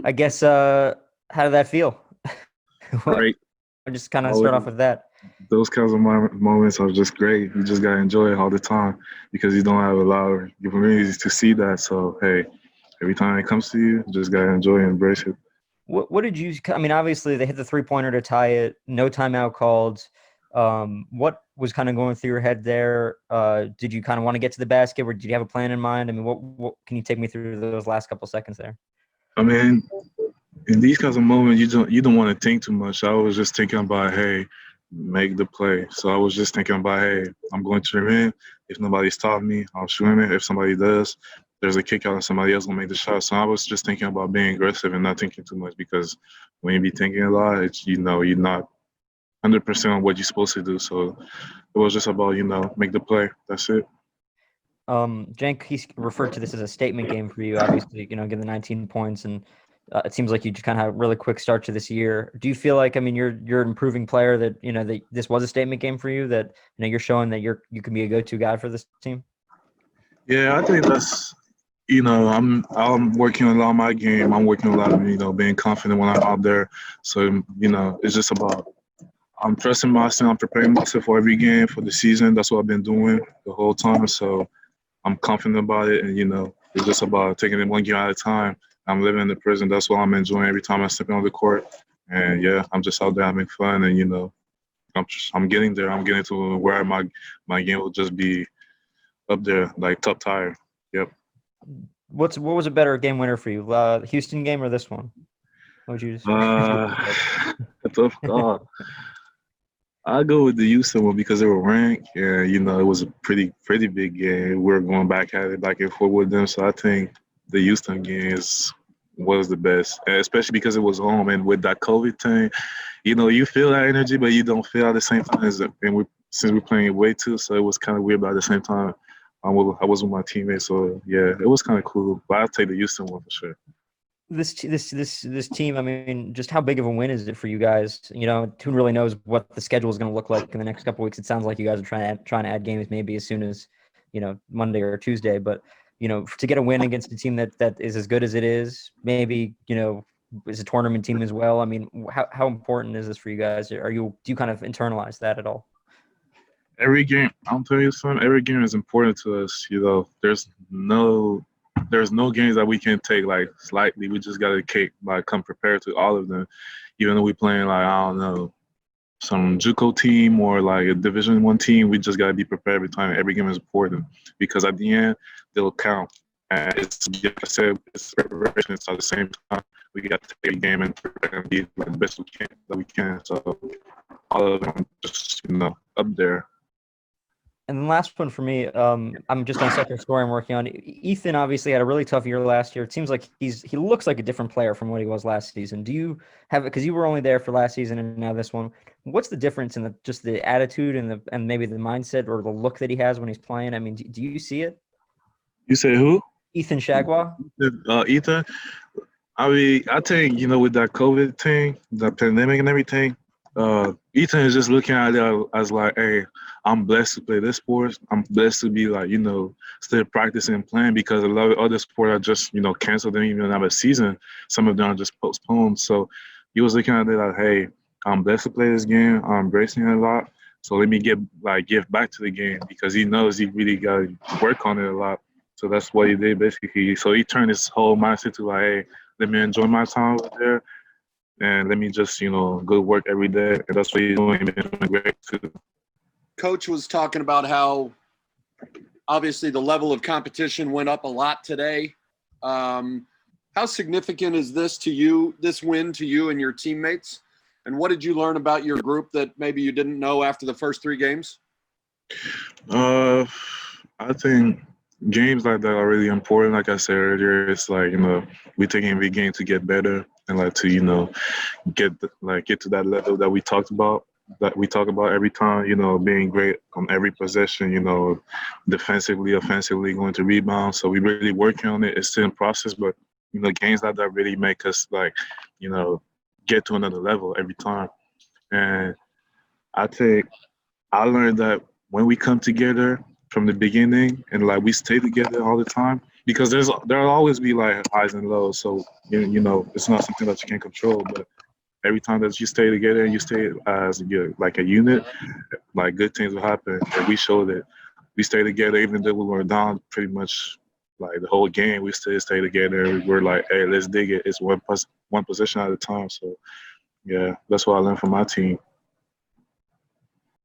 I guess how did that feel? What? Great. I just kind of Always start off with that. those kinds of moments are just great. You just gotta enjoy it all the time because you don't have a lot of opportunities to see that. So hey, every time it comes to you, you just gotta enjoy and embrace it. What did you? I mean, obviously they hit the 3-pointer to tie it. No timeout called. What was kind of going through your head there? Did you kind of want to get to the basket, or did you have a plan in mind? I mean, what can you take me through those last couple seconds there? I mean, in these kinds of moments, you don't want to think too much. I was just thinking about, hey, make the play. So I was just thinking about, hey, I'm going to the rim. If nobody stopped me, I'll shoot it. If somebody does, there's a kick out and somebody else gonna make the shot. So I was just thinking about being aggressive and not thinking too much because when you be thinking a lot, it's you're not 100% on what you're supposed to do. So it was just about make the play. That's it. Jank, he's referred to this as a statement game for you. Obviously, getting the 19 points, and it seems like you just kind of had a really quick start to this year. Do you feel like, I mean, you're an improving player that that this was a statement game for you? That you're showing that you can be a go-to guy for this team. Yeah, I think that's I'm working a lot on my game. I'm working a lot of being confident when I'm out there. So it's just about I'm trusting myself. I'm preparing myself for every game for the season. That's what I've been doing the whole time. So I'm confident about it, and it's just about taking it one game at a time. I'm living in the prison. That's what I'm enjoying every time I step on the court. And yeah, I'm just out there having fun, and I'm getting there. I'm getting to where my game will just be up there, like top tier. Yep. What was a better game winner for you, the Houston game or this one? What would you just? A tough call. I go with the Houston one because they were ranked, and it was a pretty big game. We are going back at it, back and forth with them. So I think the Houston game was the best, and especially because it was home and with that COVID thing. You feel that energy, but you don't feel at the same time. Since we're playing away too, so it was kind of weird. But at the same time, I was with my teammates, so yeah, it was kind of cool. But I'll take the Houston one for sure. This team, I mean, just how big of a win is it for you guys? Who really knows what the schedule is going to look like in the next couple of weeks? It sounds like you guys are trying to add games maybe as soon as Monday or Tuesday. But to get a win against a team that is as good as it is, maybe is a tournament team as well. I mean, how important is this for you guys? Do you kind of internalize that at all? Every game, I'm telling you something. Every game is important to us. There's no games that we can take like slightly. We just gotta come prepared to all of them. Even though we playing like I don't know some JUCO team or like a Division 1 team, we just gotta be prepared every time. Every game is important because at the end they'll count. And it's like I said, it's preparation. It's at the same time we got to take a game and prepare and be like the best we can. So all of them just up there. And then last one for me, I'm just on second story I'm working on. Ethan obviously had a really tough year last year. It seems like he looks like a different player from what he was last season. Do you have it because you were only there for last season and now this one? What's the difference in just the attitude and maybe the mindset or the look that he has when he's playing? I mean, do you see it? You say who? Ethan Shagwa? Ethan. I mean, I think with that COVID thing, the pandemic and everything, Ethan is just looking at it as like, hey, I'm blessed to play this sport. I'm blessed to be like, still practicing and playing because a lot of other sports are just, canceled. They don't even have a season. Some of them are just postponed. So he was looking at it like, hey, I'm blessed to play this game. I'm embracing it a lot. So let me give back to the game because he knows he really got to work on it a lot. So that's what he did basically. So he turned his whole mindset to like, hey, let me enjoy my time over there and let me just, go work every day. And that's what he's doing. He's doing great too. Coach was talking about how obviously the level of competition went up a lot today. How significant is this win to you and your teammates? And what did you learn about your group that maybe you didn't know after the first 3 games? I think games like that are really important. Like I said earlier, it's like, we taking every game to get better and like to, get to that level that we talk about every time, being great on every possession, defensively, offensively, going to rebound. So we really working on it. It's still in process, but, games like that really make us like, get to another level every time. And I think I learned that when we come together from the beginning and like we stay together all the time, because there'll always be like highs and lows. So you know, it's not something that you can control. But every time that you stay together and you stay as like a unit, like good things will happen. And we showed that we stay together even though we were down pretty much like the whole game. We still stay together. We were like, hey, let's dig it. It's one position at a time. So yeah, that's what I learned from my team.